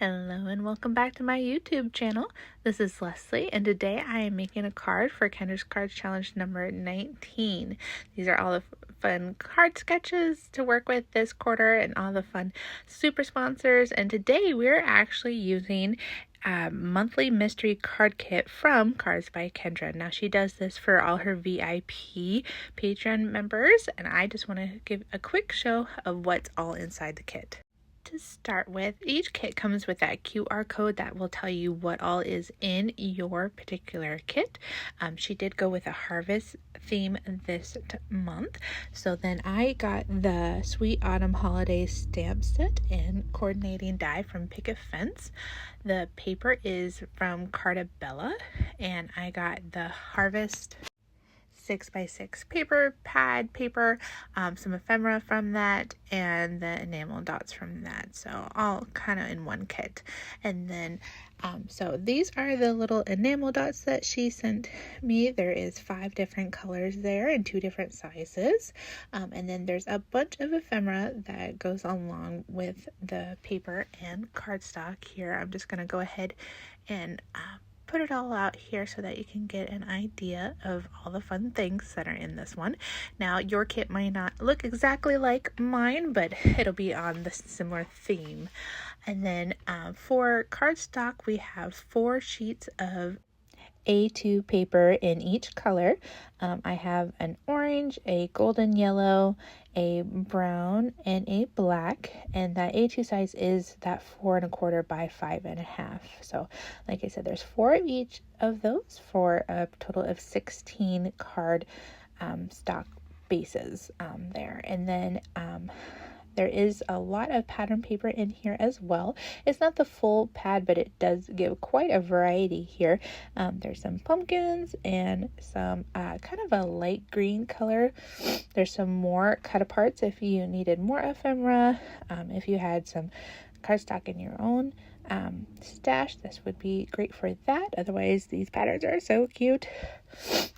Hello and welcome back to my YouTube channel. This is Leslie and today I am making a card for Kendra's Cards Challenge number 19. These are all the fun card sketches to work with this quarter and all the fun super sponsors, and today we're actually using a monthly mystery card kit from Cards by Kendra. Now she does this for all her VIP Patreon members, and I just want to give a quick show of what's all inside the kit. To start with, each kit comes with that QR code that will tell you what all is in your particular kit. She did go with a harvest theme this month, so then I got the Sweet Autumn Holiday stamp set and coordinating die from Picket Fence. The paper is from Cartabella, and I got the Harvest 6x6 paper, pad paper, some ephemera from that, and the enamel dots from that. So all kind of in one kit. And then, so these are the little enamel dots that she sent me. There is 5 different colors there and 2 different sizes. And then there's a bunch of ephemera that goes along with the paper and cardstock here. I'm just going to go ahead and put it all out here so that you can get an idea of all the fun things that are in this one. Now, your kit might not look exactly like mine, but it'll be on the similar theme. And then for cardstock, we have 4 sheets of A2 paper in each color. I have an orange, a golden yellow, a brown, and a black, and that A2 size is that 4 1/4 by 5 1/2. So like I said, there's 4 of each of those for a total of 16 card stock bases there. And then there is a lot of pattern paper in here as well. It's not the full pad, but it does give quite a variety here. There's some pumpkins and some kind of a light green color. There's some more cut aparts if you needed more ephemera. If you had some cardstock in your own stash, this would be great for that. Otherwise, these patterns are so cute.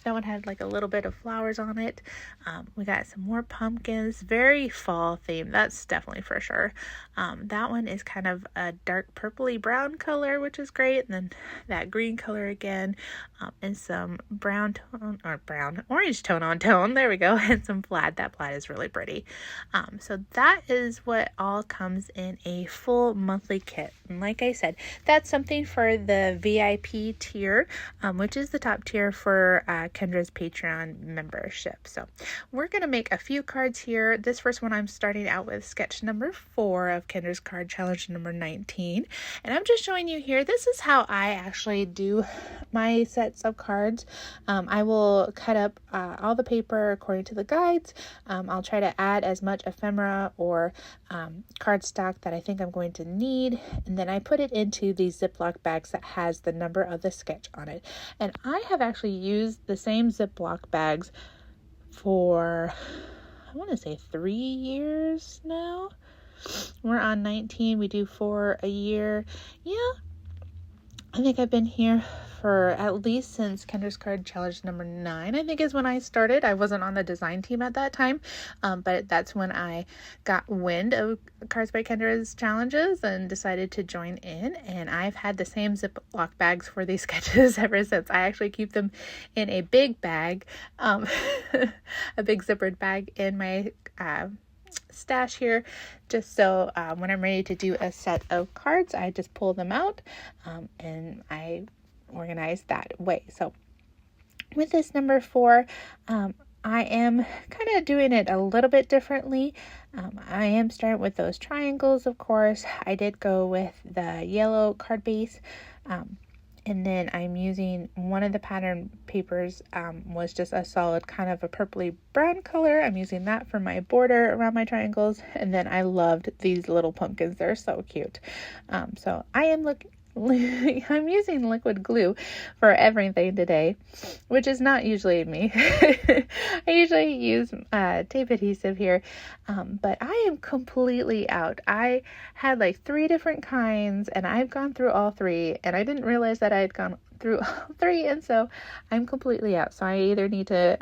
That one had like a little bit of flowers on it. We got some more pumpkins, very fall theme, that's definitely for sure. That one is kind of a dark purpley brown color, which is great. And then that green color again, and some brown tone, or orange tone on tone, there we go, and some plaid. That plaid is really pretty. So that is what all comes in a full monthly kit. And like I said, that's something for the VIP tier, which is the top tier for Kendra's Patreon membership. So we're going to make a few cards here. This first one I'm starting out with sketch number 4 of Kendra's Card Challenge number 19. And I'm just showing you here, this is how I actually do my sets of cards. I will cut up all the paper according to the guides. I'll try to add as much ephemera or cardstock that I think I'm going to need, and then I put it into these Ziploc bags that has the number of the sketch on it. And I have actually used the same Ziploc bags for, I want to say 3 years now. We're on 19, we do 4 a year. Yeah, I think I've been here for at least since Kendra's Card Challenge number 9, I think is when I started. I wasn't on the design team at that time, but that's when I got wind of Cards by Kendra's challenges and decided to join in. And I've had the same Ziploc bags for these sketches ever since. I actually keep them in a big bag, a big zippered bag in my stash here, just so when I'm ready to do a set of cards, I just pull them out and I organize that way. So with this number 4, I am kind of doing it a little bit differently. I am starting with those triangles, of course. I did go with the yellow card base, and then I'm using one of the pattern papers, was just a solid kind of a purpley brown color. I'm using that for my border around my triangles. And then I loved these little pumpkins. They're so cute. So I am I'm using liquid glue for everything today, which is not usually me. I usually use tape adhesive here, but I am completely out. I had like 3 different kinds, and I've gone through all 3, and I didn't realize that I had gone through all 3, and so I'm completely out. So I either need to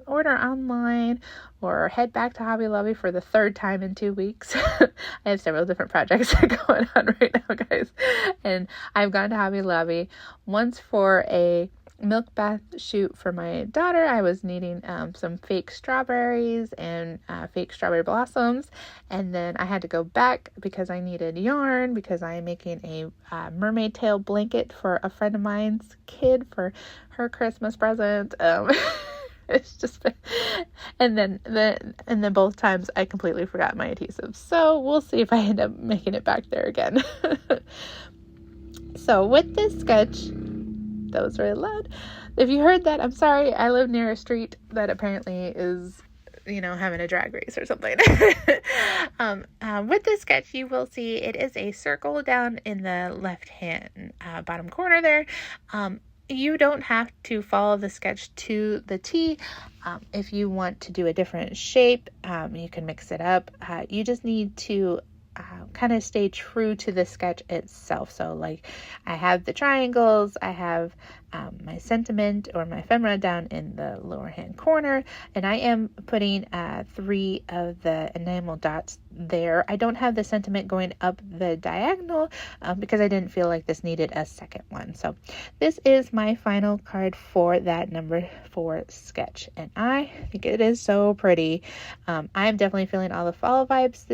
order online or head back to Hobby Lobby for the 3rd time in 2 weeks. I have several different projects going on right now, guys. And I've gone to Hobby Lobby once for a milk bath shoot for my daughter. I was needing some fake strawberries and fake strawberry blossoms, and then I had to go back because I needed yarn because I am making a mermaid tail blanket for a friend of mine's kid for her Christmas present. It's just been, and then both times I completely forgot my adhesive, so we'll see if I end up making it back there again. So with this sketch, that was really loud. If you heard that, I'm sorry. I live near a street that apparently is, having a drag race or something. With this sketch, you will see it is a circle down in the left-hand bottom corner there. You don't have to follow the sketch to the T. If you want to do a different shape, you can mix it up. You just need to kind of stay true to the sketch itself. So like I have the triangles, I have my sentiment or my ephemera down in the lower hand corner, and I am putting 3 of the enamel dots there. I don't have the sentiment going up the diagonal because I didn't feel like this needed a second one. So this is my final card for that number 4 sketch, and I think it is so pretty. I'm definitely feeling all the fall vibes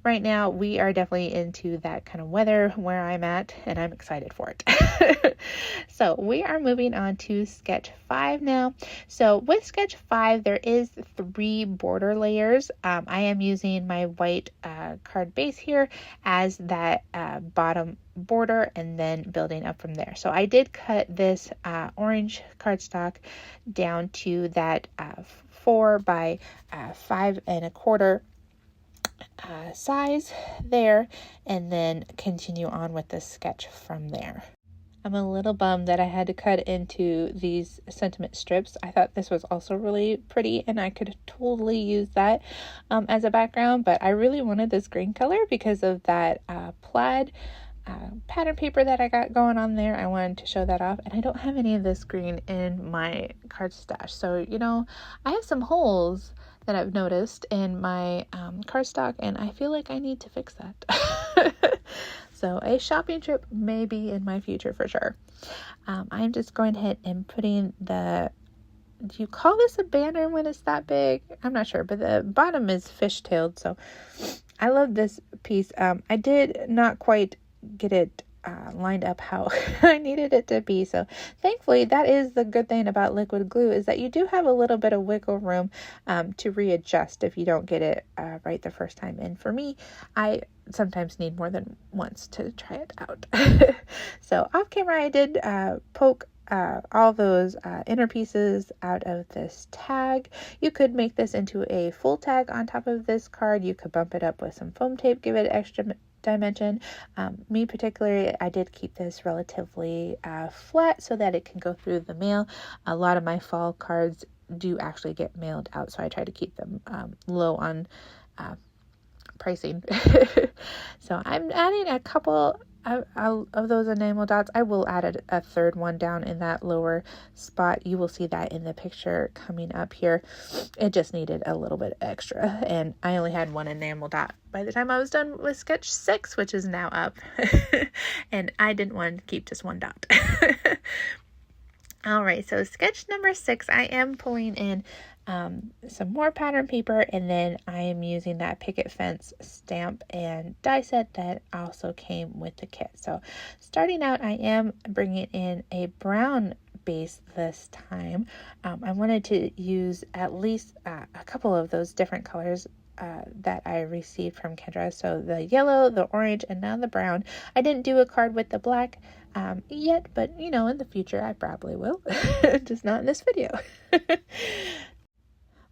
right now. We are definitely into that kind of weather where I'm at, and I'm excited for it. So we are moving on to sketch 5 now. So with sketch 5, there is 3 border layers. I am using my white card base here as that bottom border and then building up from there. So I did cut this orange cardstock down to that 4 by 5 1/4 size there, and then continue on with the sketch from there. I'm a little bummed that I had to cut into these sentiment strips. I thought this was also really pretty and I could totally use that as a background, but I really wanted this green color because of that plaid pattern paper that I got going on there. I wanted to show that off, and I don't have any of this green in my card stash. So, I have some holes that I've noticed in my cardstock, and I feel like I need to fix that. So a shopping trip may be in my future for sure. I'm just going ahead and putting do you call this a banner when it's that big? I'm not sure, but the bottom is fishtailed, so I love this piece. I did not quite get it lined up how I needed it to be. So thankfully, that is the good thing about liquid glue, is that you do have a little bit of wiggle room to readjust if you don't get it right the first time. And for me, I sometimes need more than once to try it out. So off camera, I did poke all those inner pieces out of this tag. You could make this into a full tag on top of this card. You could bump it up with some foam tape, give it extra dimension. Me particularly, I did keep this relatively flat so that it can go through the mail. A lot of my fall cards do actually get mailed out, so I try to keep them low on pricing. So I'm adding a couple of those enamel dots. I will add a third one down in that lower spot. You will see that in the picture coming up here. It just needed a little bit extra, and I only had one enamel dot by the time I was done with sketch 6, which is now up. And I didn't want to keep just one dot. All right, so sketch number 6, I am pulling in some more pattern paper, and then I am using that picket fence stamp and die set that also came with the kit. So starting out, I am bringing in a brown base this time. I wanted to use at least a couple of those different colors that I received from Kendra. So the yellow, the orange, and now the brown. I didn't do a card with the black yet, but in the future I probably will. Just not in this video.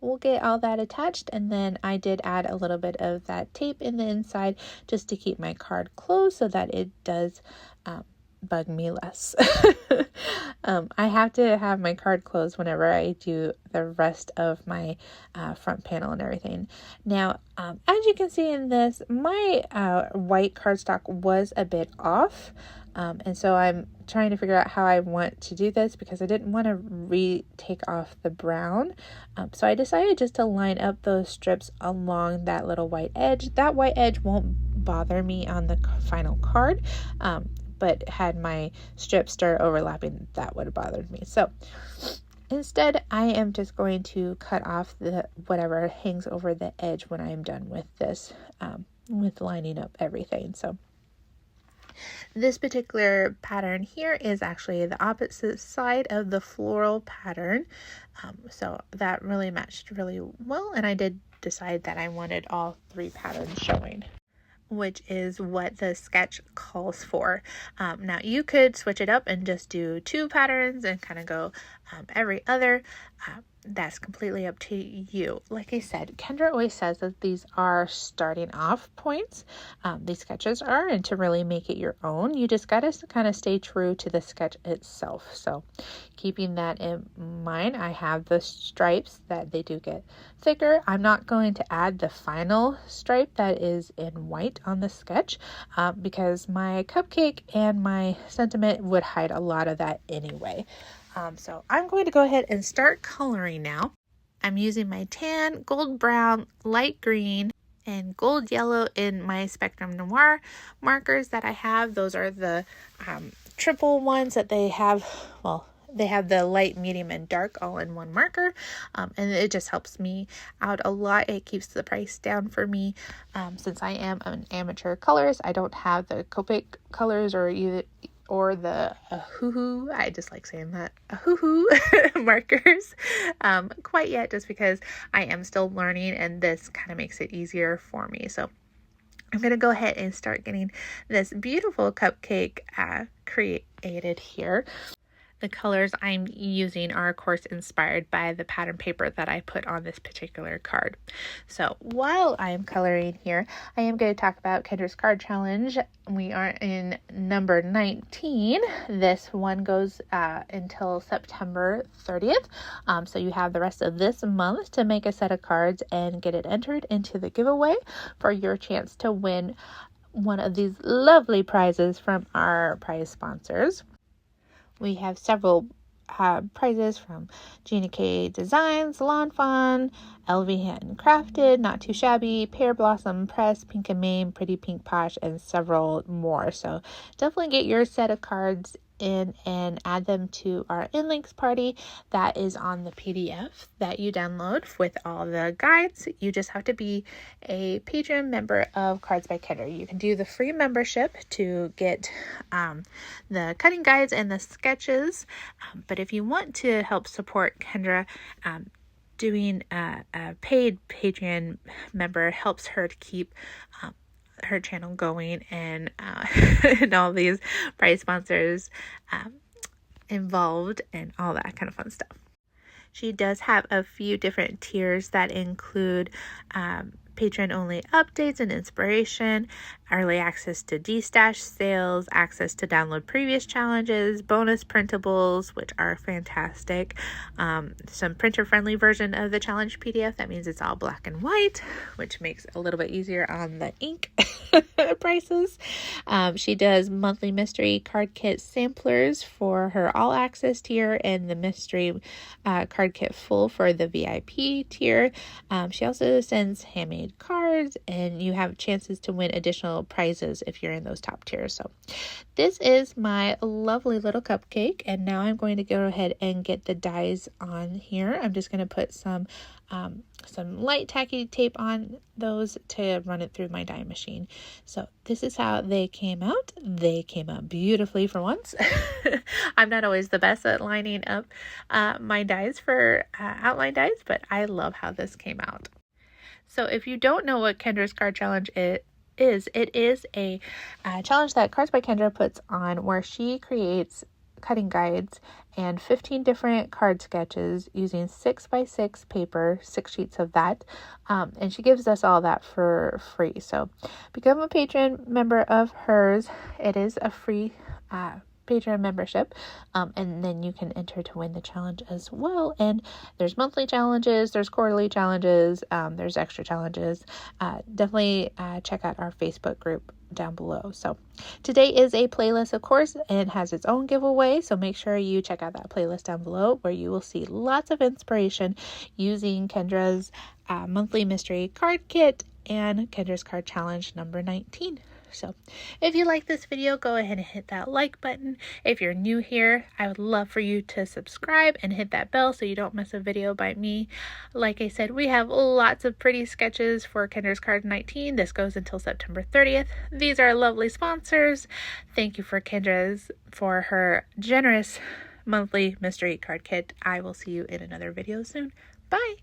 We'll get all that attached, and then I did add a little bit of that tape in the inside just to keep my card closed so that it does bug me less. I have to have my card closed whenever I do the rest of my front panel and everything. Now, as you can see in this, my white cardstock was a bit off. And so I'm trying to figure out how I want to do this because I didn't want to take off the brown. So I decided just to line up those strips along that little white edge. That white edge won't bother me on the final card. But had my strips start overlapping, that would have bothered me. So instead, I am just going to cut off the whatever hangs over the edge when I am done with this, with lining up everything. So this particular pattern here is actually the opposite side of the floral pattern. So that really matched really well. And I did decide that I wanted all three patterns showing, which is what the sketch calls for. Now you could switch it up and just do 2 patterns and kind of go every other. That's completely up to you. Like I said, Kendra always says that these are starting off points. These sketches are, and to really make it your own, you just got to kind of stay true to the sketch itself. So keeping that in mind, I have the stripes that they do get thicker. I'm not going to add the final stripe that is in white on the sketch because my cupcake and my sentiment would hide a lot of that anyway. So I'm going to go ahead and start coloring now. I'm using my tan, gold brown, light green, and gold yellow in my Spectrum Noir markers that I have. Those are the triple ones that they have. Well, they have the light, medium, and dark all in one marker. And it just helps me out a lot. It keeps the price down for me. Since I am an amateur colorist, I don't have the Copic colors or the hoo-hoo, I just like saying that, hoo-hoo markers quite yet, just because I am still learning and this kind of makes it easier for me. So I'm going to go ahead and start getting this beautiful cupcake created here. The colors I'm using are, of course, inspired by the pattern paper that I put on this particular card. So while I'm coloring here, I am going to talk about Kendra's Card Challenge. We are in number 19. This one goes until September 30th. So you have the rest of this month to make a set of cards and get it entered into the giveaway for your chance to win one of these lovely prizes from our prize sponsors. We have several prizes from Gina K Designs, Lawn Fawn, LV Handcrafted, Not Too Shabby, Pear Blossom Press, Pink and Main, Pretty Pink Posh, and several more. So definitely get your set of cards in and add them to our InLinkz party that is on the PDF that you download with all the guides. You just have to be a Patreon member of Cards by Kendra. You can do the free membership to get the cutting guides and the sketches, but if you want to help support Kendra, doing a paid Patreon member helps her to keep her channel going and and all these prize sponsors involved and all that kind of fun stuff. She does have a few different tiers that include patron-only updates and inspiration, early access to D-Stash sales, access to download previous challenges, bonus printables, which are fantastic, some printer-friendly version of the challenge PDF. That means it's all black and white, which makes it a little bit easier on the ink prices. She does monthly mystery card kit samplers for her all-access tier and the mystery card kit full for the VIP tier. She also sends handmade cards, and you have chances to win additional prizes if you're in those top tiers. So this is my lovely little cupcake, and now I'm going to go ahead and get the dies on here. I'm just going to put some light tacky tape on those to run it through my die machine. So this is how they came out. They came out beautifully for once. I'm not always the best at lining up my dies for outline dies, but I love how this came out. So if you don't know what Kendra's Card Challenge it is a challenge that Cards by Kendra puts on where she creates cutting guides and 15 different card sketches using 6x6 paper, 6 sheets of that, and she gives us all that for free. So become a patron member of hers. It is a free Patreon membership, and then you can enter to win the challenge as well. And there's monthly challenges, there's quarterly challenges, there's extra challenges. Definitely check out our Facebook group down below. So today is a playlist, of course, and it has its own giveaway, so make sure you check out that playlist down below where you will see lots of inspiration using Kendra's monthly mystery card kit and Kendra's card challenge number 19. So if you like this video, go ahead and hit that like button. If you're new here, I would love for you to subscribe and hit that bell so you don't miss a video by me. Like I said, we have lots of pretty sketches for Kendra's card 19. This goes until September 30th. These are lovely sponsors. Thank you for Kendra's for her generous monthly mystery card kit. I will see you in another video soon. Bye!